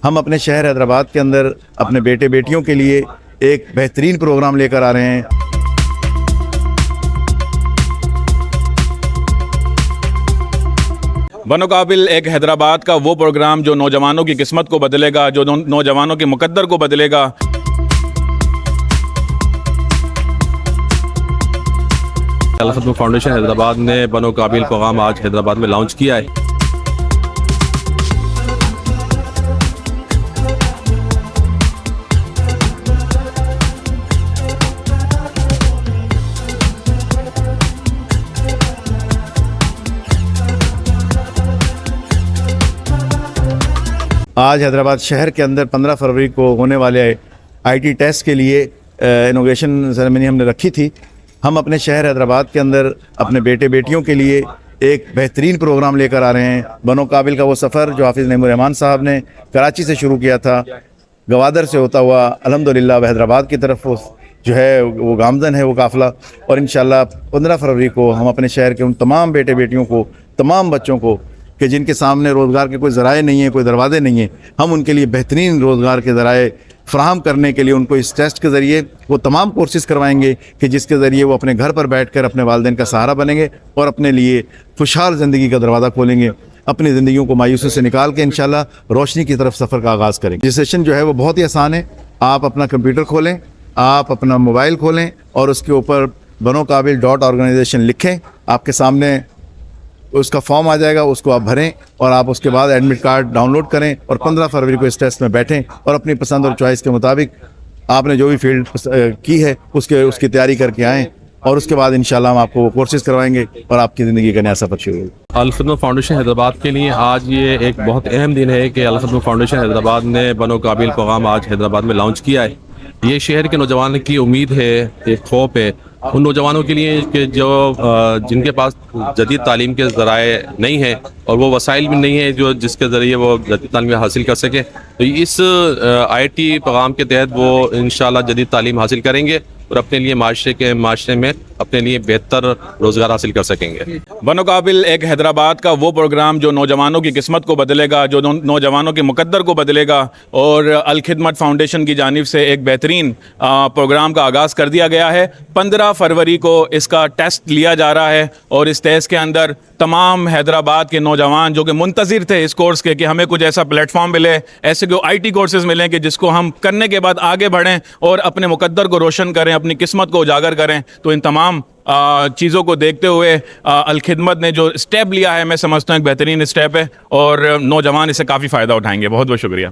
हम अपने शहर हैदराबाद के अंदर अपने बेटे बेटियों के लिए एक बेहतरीन प्रोग्राम लेकर आ रहे हैं। बनोकाबिल एक हैदराबाद का वो प्रोग्राम जो नौजवानों की किस्मत को बदलेगा, जो नौजवानों के मुकद्दर को बदलेगा। अल खिदमत फाउंडेशन हैदराबाद ने बनोकाबिल प्रोग्राम आज हैदराबाद में लॉन्च किया है। आज हैदराबाद शहर के अंदर 15 फरवरी को होने वाले आईटी टेस्ट के लिए इनॉग्रेशन सेरेमनी हमने रखी थी। हम अपने शहर हैदराबाद के अंदर अपने बेटे बेटियों के लिए एक बेहतरीन प्रोग्राम लेकर आ रहे हैं। बनोकाबिल का वो सफ़र जो हाफिज़ नईमुर रहमान साहब ने कराची से शुरू किया था, गवादर से होता हुआ अल्हम्दुलिल्लाह हैदराबाद की तरफ वो जो है वो गामजन है वो काफ़िला। और इंशाअल्लाह 15 फरवरी को हम अपने शहर के उन तमाम बेटे बेटियों को, तमाम बच्चों को कि जिनके सामने रोज़गार के कोई ज़राए नहीं है, कोई दरवाजे नहीं हैं, हम उनके लिए बेहतरीन रोज़गार के ज़राए फ़राहम करने के लिए उनको इस टेस्ट के ज़रिए वो तमाम कोर्सेज़ करवाएंगे कि जिसके ज़रिए वो अपने घर पर बैठकर अपने वालिदैन का सहारा बनेंगे और अपने लिए खुशहाल ज़िंदगी का दरवाज़ा खोलेंगे, अपनी ज़िंदगियों को मायूसी से निकाल के इंशाल्लाह रोशनी की तरफ सफ़र का आगाज़ करेंगे। रजिस्ट्रेशन जो है वो बहुत ही आसान है। आप अपना कंप्यूटर खोलें, आप अपना मोबाइल खोलें और उसके ऊपर बनोकाबिल.organization लिखें। आपके सामने उसका फॉर्म आ जाएगा, उसको आप भरें और आप उसके बाद एडमिट कार्ड डाउनलोड करें और 15 फरवरी को इस टेस्ट में बैठें और अपनी पसंद और चॉइस के मुताबिक आपने जो भी फील्ड की है उसकी तैयारी करके आएँ और उसके बाद इंशाल्लाह हम आपको कोर्सेज करवाएंगे और आपकी ज़िंदगी का नया सफ़र शुरू होगा। अल खिदमत फाउंडेशन हैदराबाद के लिए आज ये एक बहुत अहम दिन है कि अल खिदमत फाउंडेशन हैदराबाद ने बनोकाबिल प्रोग्राम आज हैदराबाद में लॉन्च किया है। ये शहर के नौजवानों की उम्मीद है, एक खौफ है उन नौजवानों के लिए कि जो जिनके पास जदीद तालीम के ज़राए नहीं है और वो वसाइल भी नहीं है जो जिसके ज़रिए वो जदीद तालीम हासिल कर सके। तो इस आईटी प्रोग्राम के तहत वो इंशाल्लाह जदीद तालीम हासिल करेंगे और अपने लिए माशरे में अपने लिए बेहतर रोज़गार हासिल कर सकेंगे। बनोकाबिल एक हैदराबाद का वो प्रोग्राम जो नौजवानों की किस्मत को बदलेगा, जो नौजवानों के मुकद्दर को बदलेगा। और अल खिदमत फाउंडेशन की जानिब से एक बेहतरीन प्रोग्राम का आगाज़ कर दिया गया है। 15 फरवरी को इसका टेस्ट लिया जा रहा है और इस टेस्ट के अंदर तमाम हैदराबाद के नौजवान जो कि मुंतज़िर थे इस कोर्स के कि हमें कुछ ऐसा प्लेटफॉर्म मिले, ऐसे कोई आईटी कोर्सेज़ मिलें कि जिसको हम करने के बाद आगे बढ़ें और अपने मुकद्दर को रोशन करें, अपनी किस्मत को उजागर करें। तो इन तमाम चीज़ों को देखते हुए अल खिदमत ने जो स्टेप लिया है मैं समझता हूँ एक बेहतरीन स्टेप है और नौजवान इससे काफ़ी फ़ायदा उठाएंगे। बहुत बहुत शुक्रिया।